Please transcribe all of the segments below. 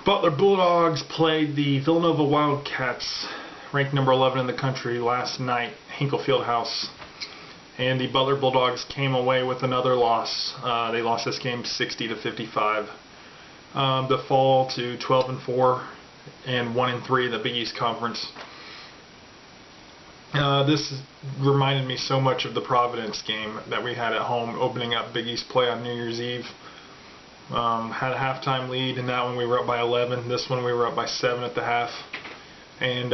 Butler Bulldogs played the Villanova Wildcats, ranked number 11 in the country, last night, Hinkle Fieldhouse. And the Butler Bulldogs came away with another loss. They lost this game 60-55. To fall to 12-4 and 1-3 in the Big East Conference. This reminded me so much of the Providence game that we had at home, opening up Big East play on New Year's Eve. Had a halftime lead. In that one we were up by 11. This one we were up by 7 at the half. And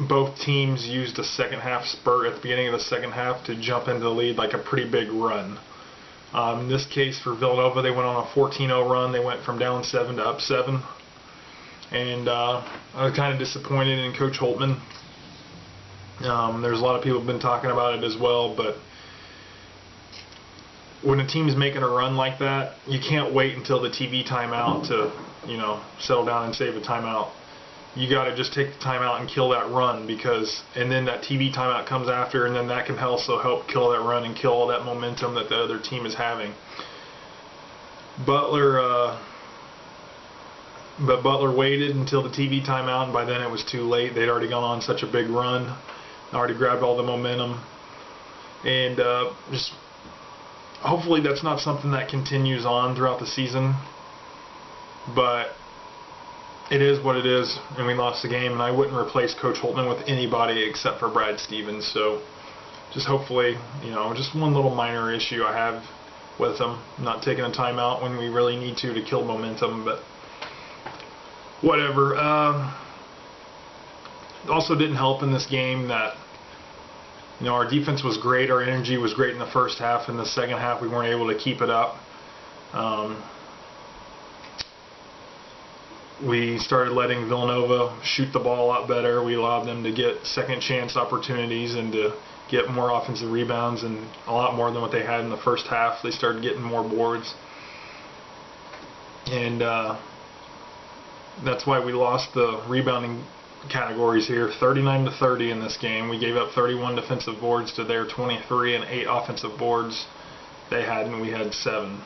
both teams used a second half spurt at the beginning of the second half to jump into the lead like a pretty big run. In this case for Villanova, they went on a 14-0 run. They went from down 7 to up 7. And I was kind of disappointed in Coach Holtman. There's a lot of people who have been talking about it as well, but when a team's making a run like that, you can't wait until the TV timeout to, settle down and save a timeout. You got to just take the timeout and kill that run, and then that TV timeout comes after, and then that can also help kill that run and kill all that momentum that the other team is having. Butler waited until the TV timeout, and by then it was too late. They'd already gone on such a big run, already grabbed all the momentum, and just hopefully that's not something that continues on throughout the season. But it is what it is, and we lost the game, and I wouldn't replace Coach Holtman with anybody except for Brad Stevens. So just hopefully, just one little minor issue I have with him, not taking a timeout when we really need to kill momentum, but whatever. Also didn't help in this game that our defense was great, our energy was great in the first half. In the second half we weren't able to keep it up. We started letting Villanova shoot the ball a lot better. We allowed them to get second chance opportunities and to get more offensive rebounds, and a lot more than what they had in the first half. They started getting more boards, and that's why we lost the rebounding categories here. 39-30 in this game. We gave up 31 defensive boards to their 23, and 8 offensive boards they had, and we had 7.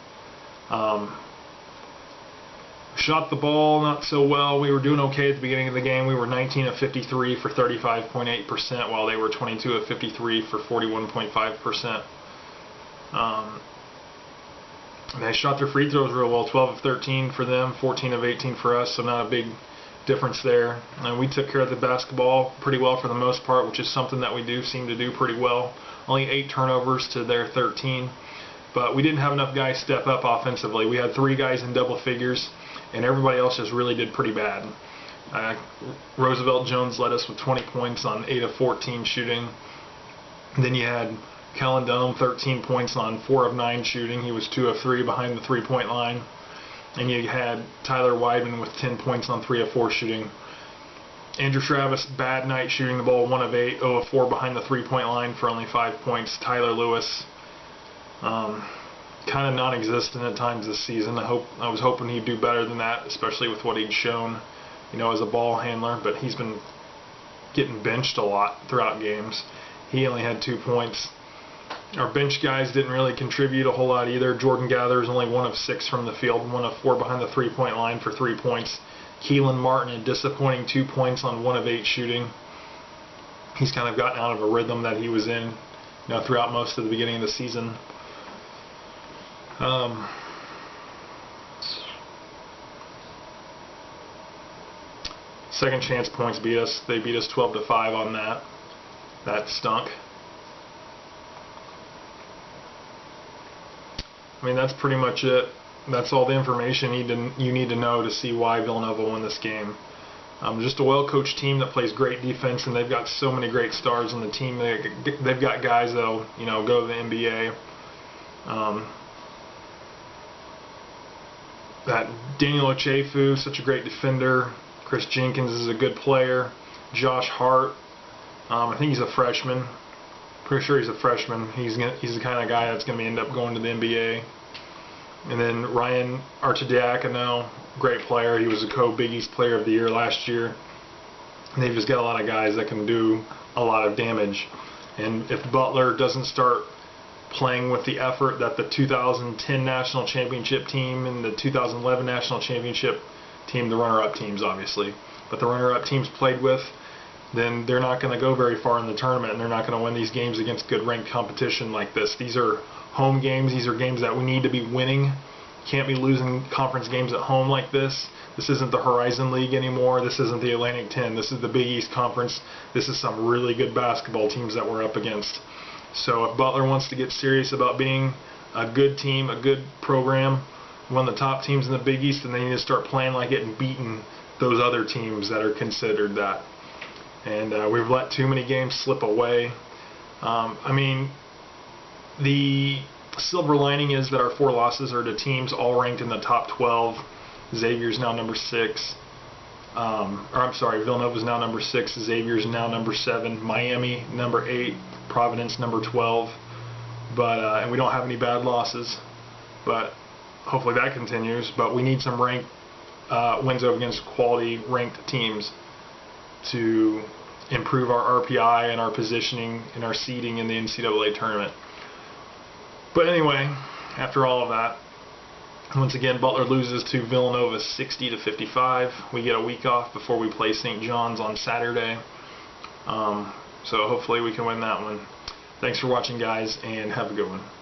Shot the ball not so well. We were doing okay at the beginning of the game. We were 19 of 53 for 35.8%, while they were 22 of 53 for 41.5%. They shot their free throws real well. 12 of 13 for them, 14 of 18 for us, so not a big difference there. And we took care of the basketball pretty well for the most part, which is something that we do seem to do pretty well. Only 8 turnovers to their 13. But we didn't have enough guys step up offensively. We had 3 guys in double figures, and everybody else just really did pretty bad. Roosevelt Jones led us with 20 points on 8 of 14 shooting. And then you had Kellen Dunham, 13 points on 4 of 9 shooting. He was 2 of 3 behind the three-point line. And you had Tyler Weidman with 10 points on 3 of 4 shooting. Andrew Travis, bad night shooting the ball, 1 of 8, 0 of 4 behind the three-point line for only 5 points. Tyler Lewis, kind of non-existent at times this season. I was hoping he'd do better than that, especially with what he'd shown, as a ball handler. But he's been getting benched a lot throughout games. He only had 2 points. Our bench guys didn't really contribute a whole lot either. Jordan Gathers only 1 of 6 from the field, 1 of 4 behind the three-point line for 3 points. Keelan Martin, a disappointing 2 points on 1 of 8 shooting. He's kind of gotten out of a rhythm that he was in, throughout most of the beginning of the season. Second chance points beat us. They beat us 12-5 on that. That stunk. I mean, that's pretty much it. That's all the information you need to know to see why Villanova won this game. Just a well-coached team that plays great defense, and they've got so many great stars on the team. They've got guys that'll, go to the NBA. That Daniel Ochefu, such a great defender. Chris Jenkins is a good player. Josh Hart, I think he's a freshman. Pretty sure he's a freshman. He's the kind of guy that's going to end up going to the NBA. And then Ryan Arcidiacono, great player. He was a co-Big East Player of the Year last year. And they've just got a lot of guys that can do a lot of damage. And if Butler doesn't start playing with the effort that the 2010 National Championship team and the 2011 National Championship team, the runner-up teams, obviously. But the runner-up teams played with, then they're not going to go very far in the tournament, and they're not going to win these games against good ranked competition like this. These are home games. These are games that we need to be winning. Can't be losing conference games at home like this. This isn't the Horizon League anymore. This isn't the Atlantic 10. This is the Big East Conference. This is some really good basketball teams that we're up against. So if Butler wants to get serious about being a good team, a good program, one of the top teams in the Big East, then they need to start playing like it and beating those other teams that are considered that. And we've let too many games slip away. I mean, the silver lining is that our 4 losses are to teams all ranked in the top 12. Xavier's now number 6. Villanova's now number 6. Xavier's now number 7. Miami number 8. Providence number 12. But and we don't have any bad losses. But hopefully that continues. But we need some ranked wins against quality ranked teams to improve our RPI and our positioning and our seeding in the NCAA tournament. But anyway, after all of that, once again, Butler loses to Villanova 60-55. We get a week off before we play St. John's on Saturday. So hopefully we can win that one. Thanks for watching, guys, and have a good one.